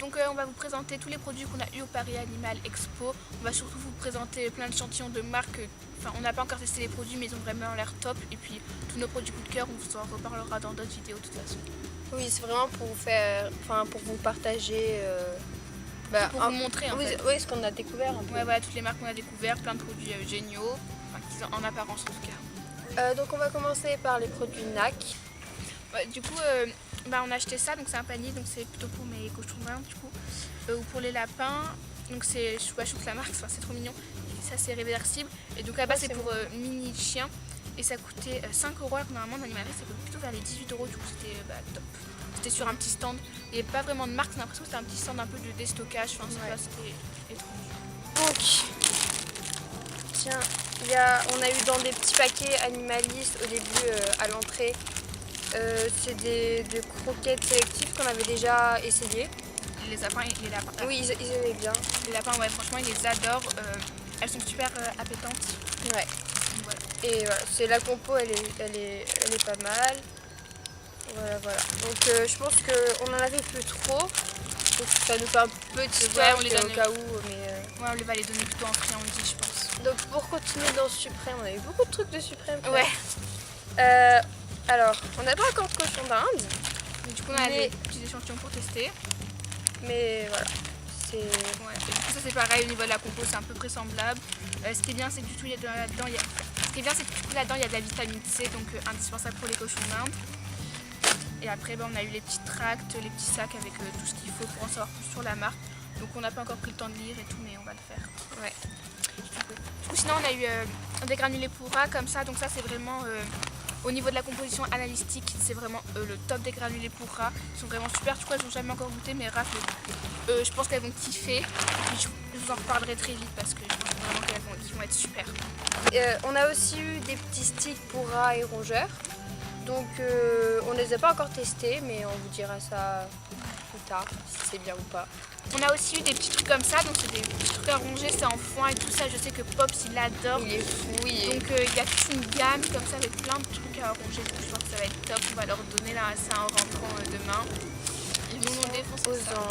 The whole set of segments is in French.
Donc on va vous présenter tous les produits qu'on a eu au Paris Animal Expo. On va surtout vous présenter plein d'échantillons de marques. Enfin, on n'a pas encore testé les produits, mais ils ont vraiment l'air top. Et puis tous nos produits coup de cœur, on vous en reparlera dans d'autres vidéos de toute façon. Oui, c'est vraiment pour vous faire, pour vous partager, pour vous montrer en fait. Oui, ce qu'on a découvert un peu. Ouais, voilà, toutes les marques qu'on a découvert, plein de produits géniaux, enfin, en apparence en tout cas. Donc on va commencer par les produits NAC. Ouais, du coup, on a acheté ça, donc c'est un panier, donc c'est plutôt pour mes cochons d'Inde du coup, ou pour les lapins. Donc c'est, je trouve la marque, c'est trop mignon. Et ça c'est réversible. Et donc là-bas c'est pour mini chiens. Et ça coûtait 5 €, alors que normalement dans l'animalerie ça coûte plutôt vers les 18 €, du coup c'était top. C'était sur un petit stand, il n'y avait pas vraiment de marque, j'ai l'impression que c'était un petit stand un peu de déstockage, enfin c'est pas, c'était étrange. Donc, tiens, on a eu dans des petits paquets animalistes au début à l'entrée, c'est des croquettes sélectives qu'on avait déjà essayées. Les lapins, oui, ils aimaient bien. Les lapins, ouais, franchement ils les adorent, elles sont super appétantes. Ouais. Voilà. Et voilà, c'est la compo, elle est pas mal. Voilà. Donc je pense qu'on en avait plus trop. Donc ça nous fait un petit stock on les donne au cas où. Mais ouais, on va les donner plutôt en friandise, je pense. Donc pour continuer dans Suprême, on a eu beaucoup de trucs de Suprême. Ouais. Alors, on n'a pas encore de cochon d'Inde. Du coup on a des petits échantillons pour tester. Mais voilà. Ouais. Et du coup ça c'est pareil, au niveau de la compo c'est un peu semblable. Ce qui est bien c'est que du tout là-dedans il y a de la vitamine C, donc indispensable pour les cochons d'Inde. Et après on a eu les petits tracts, les petits sacs avec tout ce qu'il faut pour en savoir plus sur la marque. Donc on n'a pas encore pris le temps de lire et tout, mais on va le faire. Ouais. Du coup sinon on a eu des granulés pour rats comme ça, donc ça c'est vraiment au niveau de la composition analytique, c'est vraiment le top des granulés pour rats. Ils sont vraiment super, je crois qu'elles n'ont jamais encore goûté, mais Raph, je pense qu'elles vont kiffer. Et puis je vous en reparlerai très vite parce que je pense vraiment qu'elles vont être super. On a aussi eu des petits sticks pour rats et rongeurs. Donc on ne les a pas encore testés, mais on vous dira ça plus tard, si c'est bien ou pas. On a aussi eu des petits trucs comme ça, donc c'est des petits trucs à ronger, c'est en foin et tout ça. Je sais que Pops il adore. Il est fou, Donc il y a toute une gamme comme ça avec plein de trucs à ronger. Donc je pense que ça va être top. On va leur donner là ça en rentrant demain. Ils vont nous défoncer ça.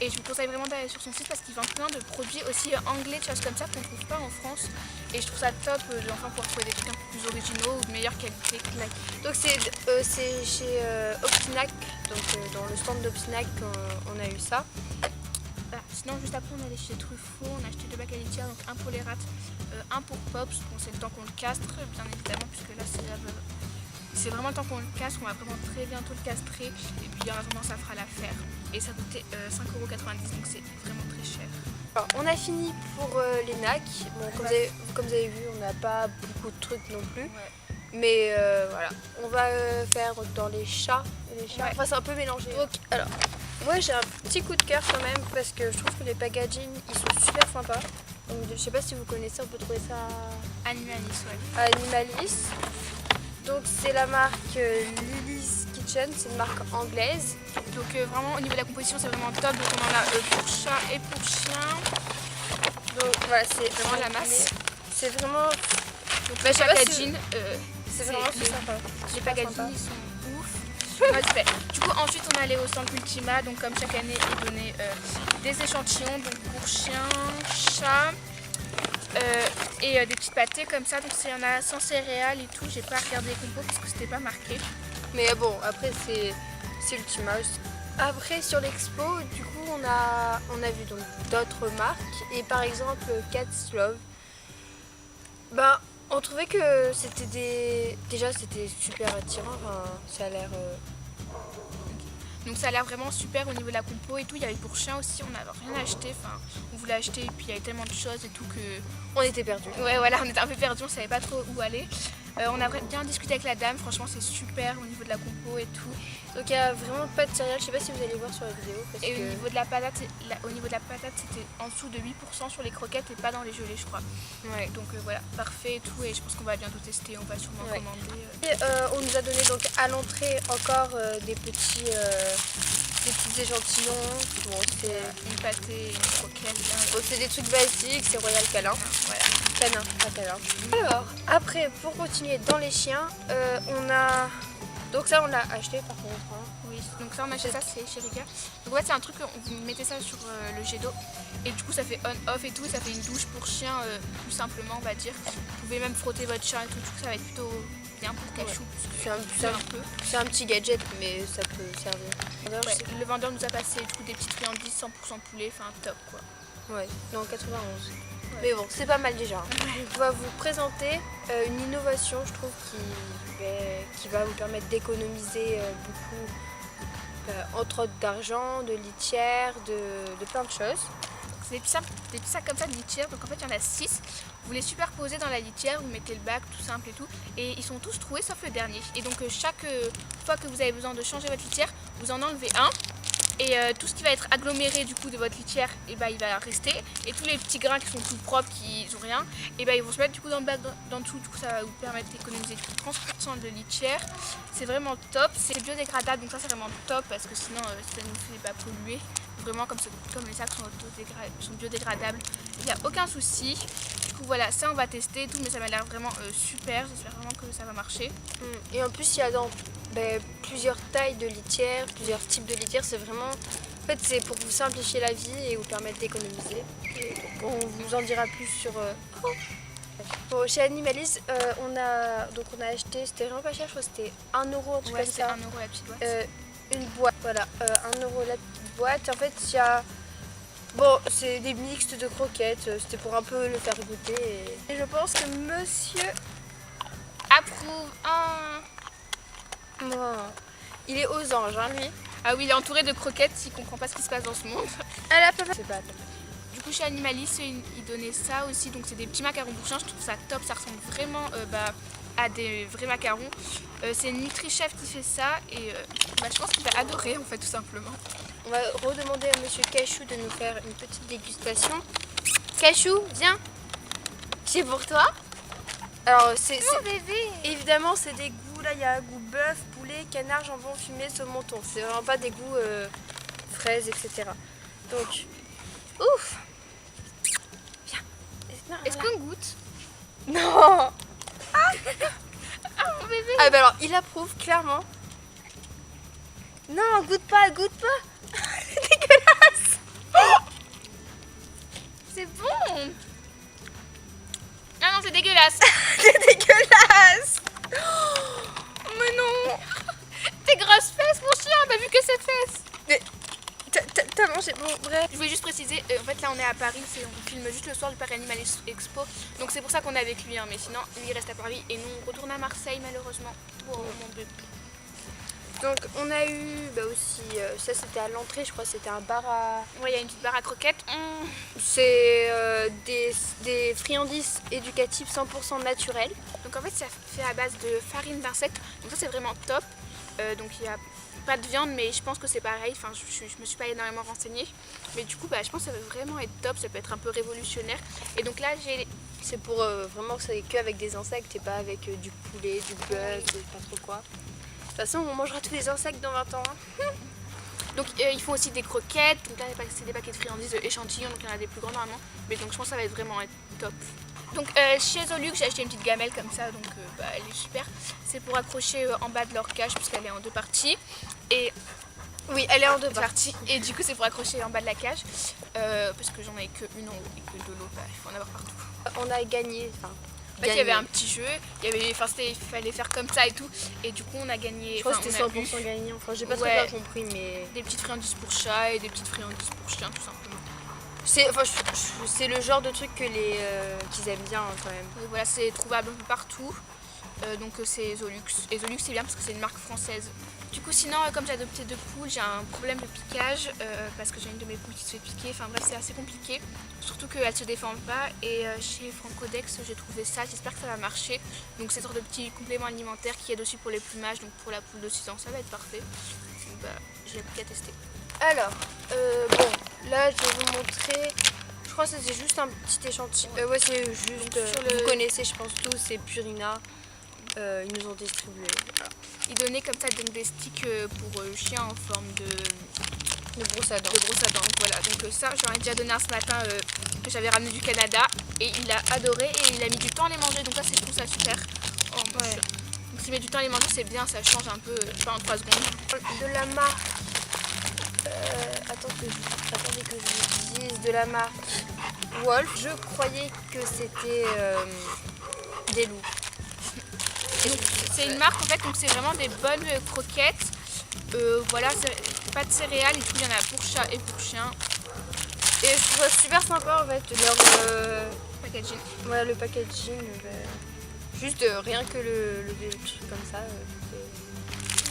Et je vous conseille vraiment d'aller sur son site parce qu'il vend plein de produits aussi anglais, de choses comme ça qu'on ne trouve pas en France. Et je trouve ça top de enfin pouvoir trouver des trucs un peu plus originaux ou de meilleure qualité. Donc c'est chez Optinac, donc dans le stand d'Optinac on a eu ça. Sinon juste après on est allé chez Truffaut, on a acheté 2 bacs à litière, donc un pour les rats, un pour Pops. Bon c'est le temps qu'on le castre bien évidemment puisque là c'est vraiment le temps qu'on le castre, on va vraiment très bientôt le castrer et puis en attendant ça fera l'affaire. Et ça coûtait 5,90 €, donc c'est vraiment très cher. Alors, on a fini pour les NAC. Bon, comme vous avez vu, on n'a pas beaucoup de trucs non plus. Ouais. Mais voilà, on va faire dans les chats. Ouais. Enfin c'est un peu mélangé. Donc alors, moi j'ai un petit coup de cœur quand même parce que je trouve que les packaging ils sont super sympas. Donc je sais pas si vous connaissez, on peut trouver ça Animalis, ouais. Animalis. Donc c'est la marque Lily's Kitchen, c'est une marque anglaise. Donc vraiment au niveau de la composition c'est vraiment top. Donc on en a pour chat et pour chien. Donc voilà, c'est vraiment la masse. C'est vraiment. Donc le packaging, c'est vraiment sympa. Les packaging ils sont ouf. Du coup ensuite on est allé au centre Ultima, donc comme chaque année ils donnaient des échantillons donc pour chien, chat. Et des petites pâtés comme ça, donc il y en a sans céréales et tout. J'ai pas regardé les compos parce que c'était pas marqué. Mais bon, après c'est Ultima. Après sur l'expo, du coup on a vu donc d'autres marques et par exemple Cat's Love. Ben on trouvait que c'était déjà c'était super attirant. Enfin ça a l'air. Donc ça a l'air vraiment super au niveau de la compo et tout. Il y avait pour chien aussi, on n'avait rien acheté. Enfin, on voulait acheter et puis il y avait tellement de choses et tout que... On était perdus. Ouais voilà, on était un peu perdus, on savait pas trop où aller. On a bien discuté avec la dame, franchement c'est super au niveau de la compo et tout. Donc il n'y a vraiment pas de céréales, je sais pas si vous allez voir sur la vidéo. Et au niveau de la patate, c'était en dessous de 8% sur les croquettes et pas dans les gelées je crois. Ouais. Donc voilà, parfait et tout et je pense qu'on va bientôt tester, on va sûrement commander. Et on nous a donné donc à l'entrée encore des petits échantillons. Bon, c'est une pâtée, une croquette. Bon, c'est des trucs basiques, c'est Royal Canin. Voilà. Canin, pas câlin. Alors, après, pour continuer dans les chiens, on a... Donc ça, on l'a acheté par contre. Hein. Oui, Donc ça on achète ça, c'est chez Ricard. Donc en fait c'est un truc, vous mettez ça sur le jet d'eau et du coup ça fait on-off et tout, ça fait une douche pour chien tout simplement on va dire. Vous pouvez même frotter votre chien et tout, du coup ça va être plutôt bien pour Cachou. C'est un petit gadget mais ça peut servir. Ouais, le vendeur nous a passé du coup des petites friandises 100% poulet, enfin top quoi. Ouais, dans 91. Ouais. Mais bon, c'est pas mal déjà. On va vous présenter une innovation, je trouve, qui va vous permettre d'économiser beaucoup, entre autres d'argent, de litière, de plein de choses. C'est des petits sacs comme ça de litière, donc en fait il y en a 6. Vous les superposez dans la litière, vous mettez le bac tout simple et tout, et ils sont tous troués sauf le dernier. Et donc chaque fois que vous avez besoin de changer votre litière, vous en enlevez un. Et tout ce qui va être aggloméré du coup de votre litière, et il va rester. Et tous les petits grains qui sont tout propres, qui n'ont rien, et ils vont se mettre du coup dans le bac d'en dessous. Du coup ça va vous permettre d'économiser 30% de litière. C'est vraiment top. C'est biodégradable, donc ça c'est vraiment top parce que sinon ça ne nous fait pas polluer. Vraiment comme les sacs sont biodégradables, il n'y a aucun souci. Du coup voilà, ça on va tester et tout, mais ça m'a l'air vraiment super. J'espère vraiment que ça va marcher. Et en plus il y a plusieurs tailles de litière, plusieurs types de litière. C'est vraiment, en fait c'est pour vous simplifier la vie et vous permettre d'économiser. On vous en dira plus sur... Bon, chez Animalise, on a acheté, c'était vraiment pas cher, je crois que c'était 1 €, en tout cas c'était 1 € la petite boîte. Une boîte, voilà, 1 € la petite boîte. En fait, il y a... Bon, c'est des mixtes de croquettes, c'était pour un peu le faire goûter. Et je pense que monsieur approuve. Bon, il est aux anges, hein, lui. Ah oui, il est entouré de croquettes, il comprend pas ce qui se passe dans ce monde. Elle a pas... C'est pas... Du coup, chez Animalis, ils donnaient ça aussi, donc c'est des petits macarons pour chien, je trouve ça top, ça ressemble vraiment à des vrais macarons. C'est une Nutri-Chef qui fait ça et je pense qu'il va adorer en fait tout simplement. On va redemander à monsieur Cachou de nous faire une petite dégustation. Cachou, viens. C'est pour toi. Alors c'est bébé. Évidemment c'est des goûts, là il y a un goût bœuf, poulet, canard, jambon fumé, saumon thon. C'est vraiment pas des goûts fraises, etc. Donc, ouf. Viens. Est-ce qu'on goûte? Non. Mon bébé. Ah bah alors il approuve clairement. Non, goûte pas. C'est dégueulasse. C'est bon. Ah non, c'est dégueulasse. C'est dégueulasse. Mais non. Tes grosses fesses, mon chien, t'as vu que ses fesses? Mais t'as mangé, bon bref. Je voulais juste préciser, en fait là on est à Paris, on filme juste le soir du Paris Animal Expo. Donc c'est pour ça qu'on est avec lui, hein, mais sinon lui il reste à Paris et nous on retourne à Marseille malheureusement. Oh mon bébé. Donc on a eu aussi, ça c'était à l'entrée, je crois que c'était un bar à... Ouais, il y a une petite barre à croquettes. C'est des friandises éducatives 100% naturelles. Donc en fait ça fait à base de farine d'insectes, donc ça c'est vraiment top. Donc il n'y a pas de viande, mais je pense que c'est pareil, enfin je me suis pas énormément renseignée. Mais du coup je pense que ça va vraiment être top, ça peut être un peu révolutionnaire. Et donc là c'est pour vraiment que c'est que avec des insectes et pas avec du poulet, du bœuf, pas trop quoi. De toute façon, on mangera tous les insectes dans 20 ans. Hein. Donc ils font aussi des croquettes, donc là c'est des paquets de friandises échantillons, donc il y en a des plus grands normalement. Mais donc je pense que ça va être vraiment top. Donc chez Zolux, j'ai acheté une petite gamelle comme ça, donc elle est super. C'est pour accrocher en bas de leur cage puisqu'elle est en 2 parties. Et oui, elle est en 2 parties. Et du coup c'est pour accrocher en bas de la cage, parce que j'en ai qu'une en haut et que de l'eau, il faut en avoir partout. On a gagné, En fait, il y avait un petit jeu, il fallait faire comme ça et tout, et du coup on a gagné. Je crois que c'était 100% gagné, enfin j'ai pas très bien compris, mais... Des petites friandises pour chat et des petites friandises pour chien tout simplement. C'est le genre de truc que qu'ils aiment bien quand même. Et voilà, c'est trouvable un peu partout, donc c'est Zolux. Et Zolux c'est bien parce que c'est une marque française. Du coup sinon comme j'ai adopté 2 poules, j'ai un problème de piquage parce que j'ai une de mes poules qui se fait piquer, enfin bref c'est assez compliqué, surtout qu'elle ne se défend pas et chez Francodex j'ai trouvé ça, j'espère que ça va marcher. Donc c'est une sorte de petit complément alimentaire qui aide aussi pour les plumages, donc pour la poule de 6 ans ça va être parfait. Donc j'ai plus qu'à tester. Alors, bon, là je vais vous montrer, je crois que c'est juste un petit échantillon, ouais c'est juste, vous connaissez je pense tous, c'est Purina. Ils nous ont distribué. Voilà. Ils donnaient comme ça donc des sticks pour chiens en forme de brosse à dents. Donc voilà, donc ça j'en ai déjà donné un ce matin que j'avais ramené du Canada et il a adoré et il a mis du temps à les manger, donc ça c'est tout ça super. Oh, ouais. Donc qui met du temps à les manger, c'est bien, ça change un peu, pas en 3 secondes. De la marque, attendez que je vous dise, de la marque Wolf, je croyais que c'était des loups. C'est une marque en fait, donc c'est vraiment des bonnes croquettes. Voilà, c'est pas de céréales et tout, il y en a pour chat et pour chien. Et je trouve ça super sympa en fait, leur Packaging. ouais, le packaging. Juste rien que le truc comme ça.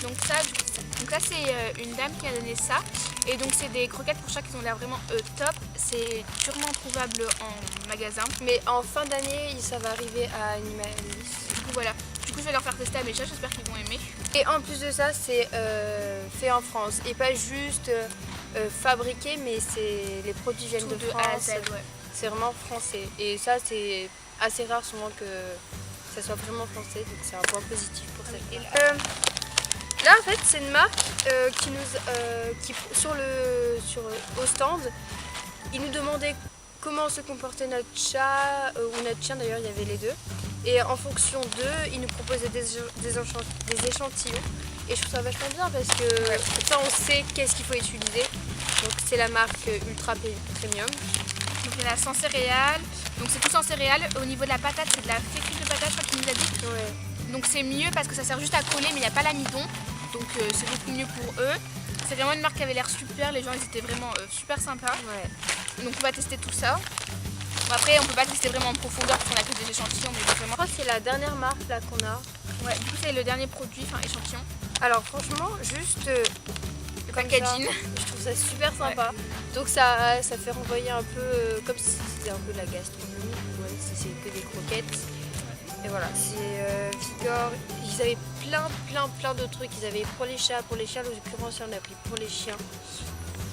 Donc là c'est une dame qui a donné ça. Et donc c'est des croquettes pour chat qui ont l'air vraiment top. C'est sûrement trouvable en magasin. Mais en fin d'année, ça va arriver à Animalis. Du coup voilà. Du coup je vais leur faire tester à mes chats, j'espère qu'ils vont aimer. Et en plus de ça, c'est fait en France. Et pas juste fabriqué, mais c'est les produits viennent de France. A à Z, ouais. C'est vraiment français. Et ça, c'est assez rare souvent que ça soit vraiment français. Donc c'est un point positif pour cette marque. Là, en fait, c'est une marque au stand, ils nous demandaient comment se comportait notre chat ou notre chien. D'ailleurs, il y avait les deux. Et en fonction d'eux, ils nous proposaient des échantillons. Et je trouve ça vachement bien parce que comme ça, on sait qu'est-ce qu'il faut utiliser. Donc, c'est la marque Ultra Premium. Donc il y en a sans céréales. Donc c'est tout sans céréales. Au niveau de la patate, c'est de la fécule de patate, je crois qu'il nous a dit. Ouais. Donc c'est mieux parce que ça sert juste à coller, mais il n'y a pas l'amidon. Donc c'est beaucoup mieux pour eux. C'est vraiment une marque qui avait l'air super, les gens ils étaient vraiment super sympas. Ouais. Donc on va tester tout ça. Bon, après on peut pas tester vraiment en profondeur parce qu'on a que des échantillons, mais vraiment. Je crois que c'est la dernière marque là qu'on a. Ouais, du coup c'est le dernier produit, enfin échantillon. Alors franchement, juste Le packaging. Je trouve ça super sympa. Ouais. Donc ça fait renvoyer un peu comme si c'était un peu de la gastronomie, même si c'est que des croquettes. Et voilà, c'est Vigor. Ils avaient plein de trucs. Ils avaient pour les chats, en l'occurrence, on a pris pour les chiens.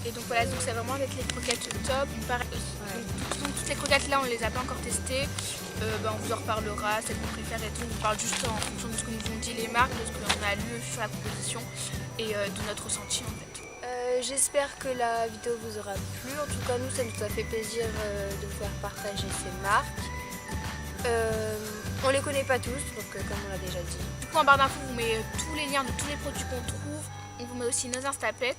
Et donc voilà, donc c'est vraiment avec les croquettes top. Donc, toutes les croquettes là, on les a pas encore testées. On vous en reparlera, celles qu'on préfère et tout. On vous parle juste en fonction de ce que nous ont dit les marques, de ce qu'on a lu sur la composition et de notre ressenti en fait. J'espère que la vidéo vous aura plu. En tout cas, nous, ça nous a fait plaisir de vous faire partager ces marques. On les connaît pas tous, donc comme on l'a déjà dit. Du coup, en barre d'infos, on vous met tous les liens de tous les produits qu'on trouve. On vous met aussi nos Instapets.